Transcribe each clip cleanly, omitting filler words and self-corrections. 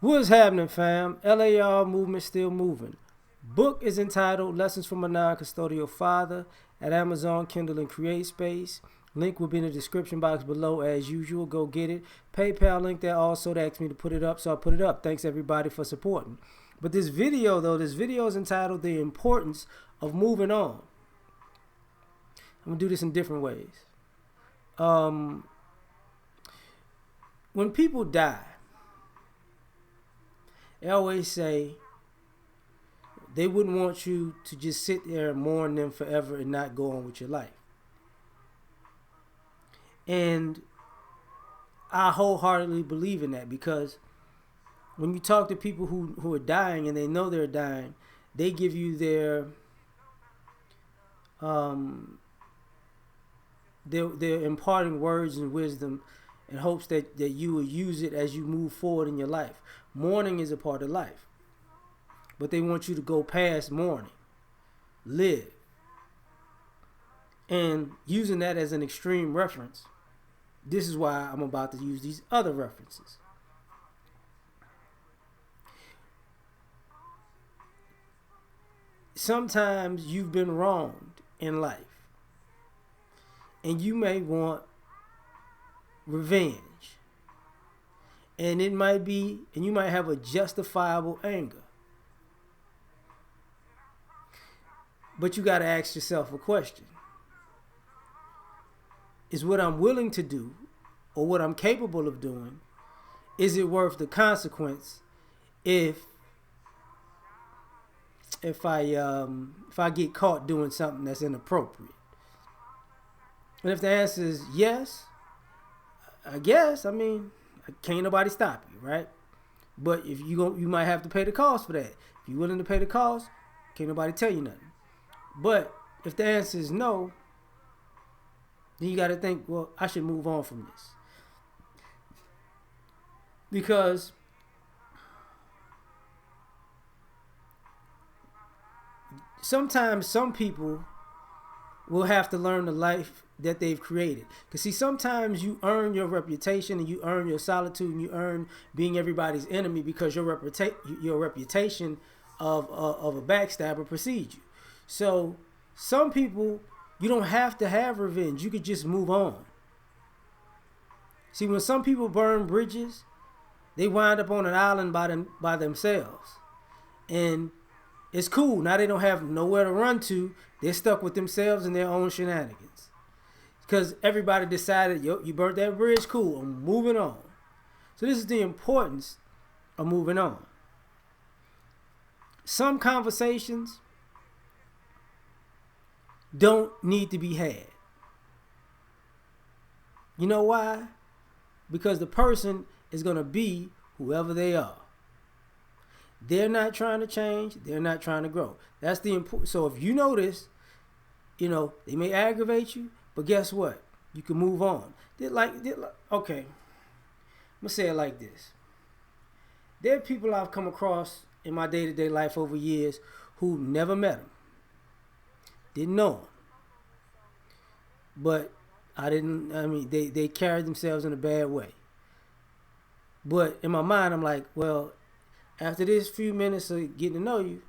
What's happening, fam? L.A.R. movement still moving. Book is entitled Lessons from a Non-Custodial Father at Amazon, Kindle, and CreateSpace. Link will be in the description box below as usual. Go get it. PayPal link there also. They asked me to put it up, so I put it up. Thanks everybody for supporting. But this video, though, this video is entitled The Importance of Moving On. I'm going to do this in different ways. When people die, they always say they wouldn't want you to just sit there and mourn them forever and not go on with your life. And I wholeheartedly believe in that, because when you talk to people who are dying and they know they're dying, they give you their imparting words and wisdom in hopes that you will use it as you move forward in your life. Mourning is a part of life, but they want you to go past mourning, live. And using that as an extreme reference, this is why I'm about to use these other references. Sometimes you've been wronged in life, and you may want revenge. And you might have a justifiable anger. But you got to ask yourself a question. Is what I'm willing to do, or what I'm capable of doing, is it worth the consequence if I get caught doing something that's inappropriate? And if the answer is yes, I guess, can't nobody stop you, right? But if you might have to pay the cost for that. If you're willing to pay the cost, can't nobody tell you nothing. But if the answer is no, then you got to think, well, I should move on from this. Because sometimes some people will have to learn the life that they've created. Because see, sometimes you earn your reputation, and you earn your solitude, and you earn being everybody's enemy because your reputation of a backstabber precedes you. So some people, you don't have to have revenge. You could just move on. See, when some people burn bridges, they wind up on an island by themselves. And it's cool. Now they don't have nowhere to run to. They're stuck with themselves and their own shenanigans. Because everybody decided, yo, you burnt that bridge, cool, I'm moving on. So this is the importance of moving on. Some conversations don't need to be had. You know why? Because the person is going to be whoever they are. They're not trying to change. They're not trying to grow. That's the important. So if you notice, they may aggravate you, but guess what? You can move on. Okay, I'm gonna say it like this. There are people I've come across in my day-to-day life over years who never met them, didn't know them, but they carried themselves in a bad way. But in my mind, I'm like, well, after this few minutes of getting to know you,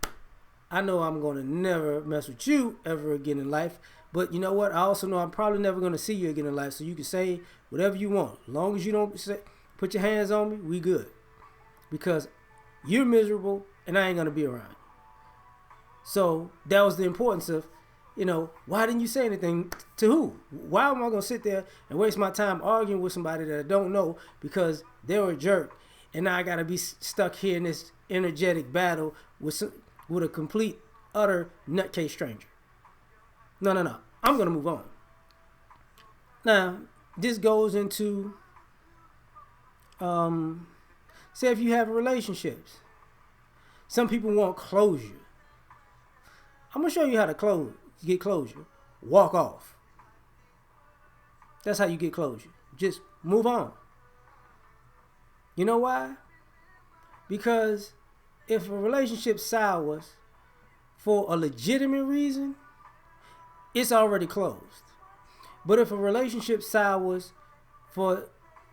I know I'm going to never mess with you ever again in life. But you know what? I also know I'm probably never going to see you again in life. So you can say whatever you want. As long as you don't put your hands on me, we good. Because you're miserable and I ain't going to be around you. So that was the importance of, why didn't you say anything to who? Why am I going to sit there and waste my time arguing with somebody that I don't know because they were a jerk, and now I got to be stuck here in this energetic battle with a complete, utter nutcase stranger? No. I'm going to move on. Now, this goes into, say if you have relationships. Some people want closure. I'm going to show you how to get closure. Walk off. That's how you get closure. Just move on. You know why? Because if a relationship sours for a legitimate reason, it's already closed. But if a relationship sours for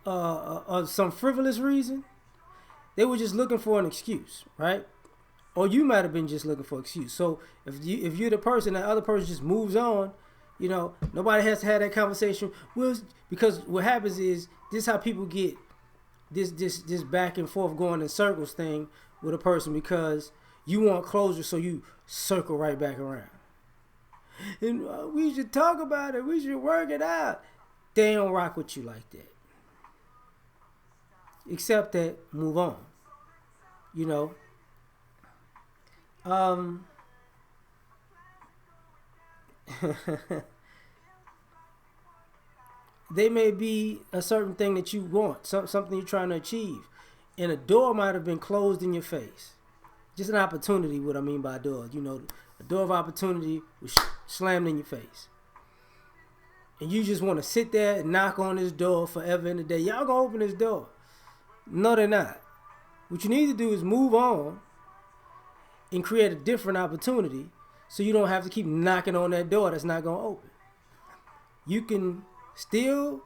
some frivolous reason, They were just looking for an excuse, right? Or you might have been just looking for an excuse. So if you're the person, that other person just moves on, nobody has to have that conversation. Well, because what happens is this is how people get this back and forth going in circles thing with a person, because you want closure, so you circle right back around. And we should talk about it. We should work it out. They don't rock with you like that. Accept that. Move on. They may be a certain thing that you want, something you're trying to achieve, and a door might have been closed in your face. Just an opportunity. What I mean by door, a door of opportunity was slammed in your face, and you just want to sit there and knock on this door forever and a day. Y'all gonna open this door? No, they're not. What you need to do is move on and create a different opportunity, so you don't have to keep knocking on that door that's not gonna open. You can still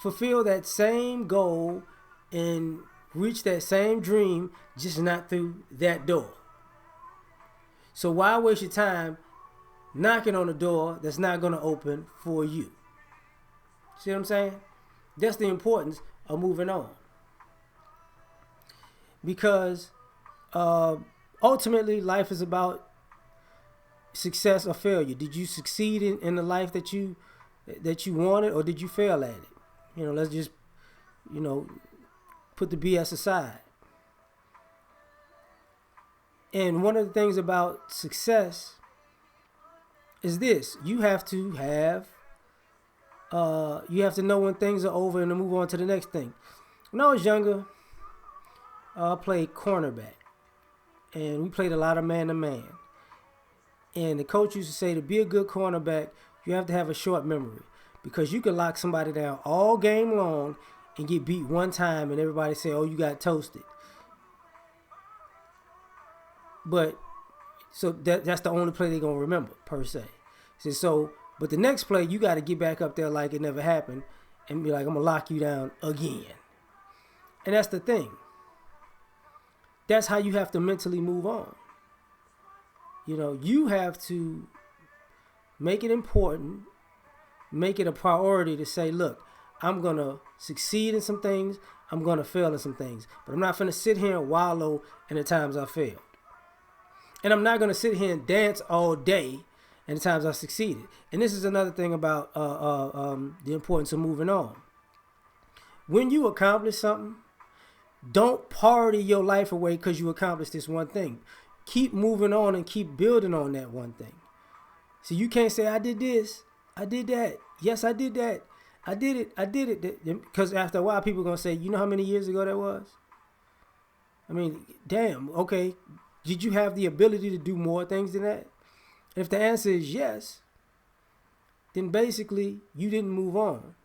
fulfill that same goal and reach that same dream, just not through that door. So why waste your time knocking on a door that's not going to open for you? See what I'm saying? That's the importance of moving on. Because ultimately, life is about success or failure. Did you succeed in the life that you wanted, or did you fail at it? Let's just put the BS aside. And one of the things about success is this: you have to know when things are over and to move on to the next thing. When I was younger, I played cornerback, and we played a lot of man-to-man. And the coach used to say, to be a good cornerback, you have to have a short memory, because you can lock somebody down all game long and get beat one time and everybody say, oh, you got toasted. But so that's the only play they're going to remember, per se. But the next play, you got to get back up there like it never happened and be like, I'm going to lock you down again. And that's the thing. That's how you have to mentally move on. You have to make it important, make it a priority to say, look, I'm going to succeed in some things, I'm going to fail in some things, but I'm not going to sit here and wallow in the times I failed. And I'm not going to sit here and dance all day in the times I succeeded. And this is another thing about the importance of moving on. When you accomplish something, don't party your life away because you accomplished this one thing. Keep moving on and keep building on that one thing. So you can't say, I did this, I did that. Yes, I did that. I did it. Because after a while, people are going to say, you know how many years ago that was? I mean, damn, okay. Did you have the ability to do more things than that? If the answer is yes, then basically you didn't move on.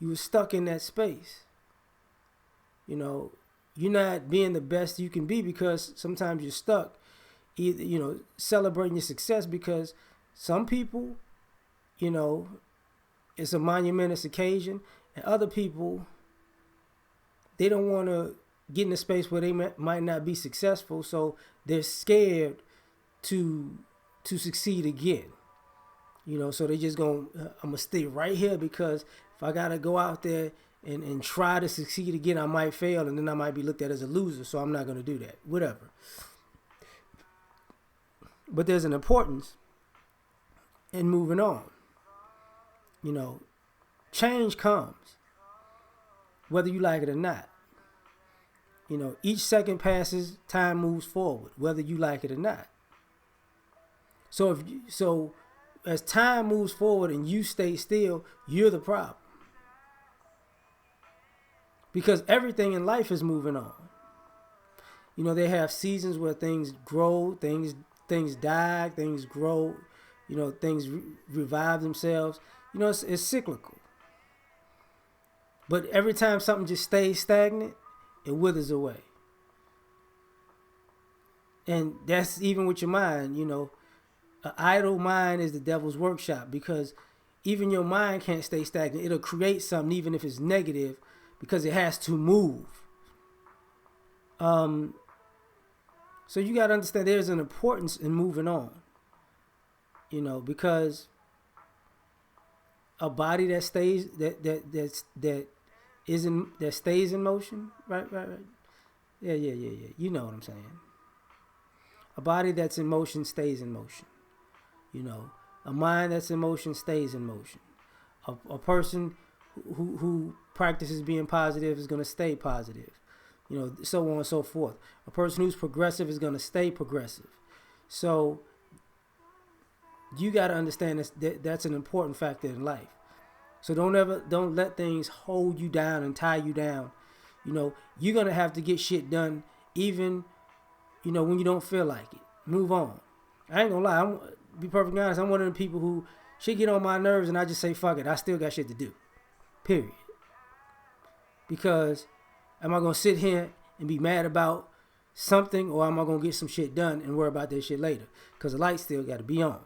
You were stuck in that space. You're not being the best you can be because sometimes you're stuck. Either, celebrating your success, because some people, it's a monumentous occasion, and other people, they don't want to get in a space where they might not be successful, so they're scared to succeed again. So they just I'm gonna stay right here, because if I gotta go out there and try to succeed again, I might fail, and then I might be looked at as a loser, so I'm not gonna do that. Whatever. But there's an importance in moving on. Change comes, whether you like it or not. Each second passes, time moves forward, whether you like it or not. So as time moves forward and you stay still, you're the problem. Because everything in life is moving on. They have seasons where things grow, things die, things grow, things revive themselves. It's cyclical. But every time something just stays stagnant, it withers away. And that's even with your mind. An idle mind is the devil's workshop, because even your mind can't stay stagnant. It'll create something even if it's negative, because it has to move. Um, so you got to understand there's an importance in moving on. Because a body that stays that stays in motion, right. Yeah. You know what I'm saying. A body that's in motion stays in motion. You know, a mind that's in motion stays in motion. A person who practices being positive is going to stay positive. So on and so forth. A person who's progressive is going to stay progressive. So you got to understand that's an important factor in life. So don't let things hold you down and tie you down. You're gonna have to get shit done, even when you don't feel like it. Move on. I ain't gonna lie. Be perfectly honest. I'm one of the people who shit get on my nerves, and I just say fuck it. I still got shit to do. Period. Because am I gonna sit here and be mad about something, or am I gonna get some shit done and worry about that shit later? Because the light still got to be on.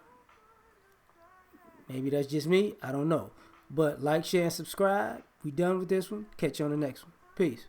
Maybe that's just me. I don't know. But like, share, and subscribe. We done with this one. Catch you on the next one. Peace.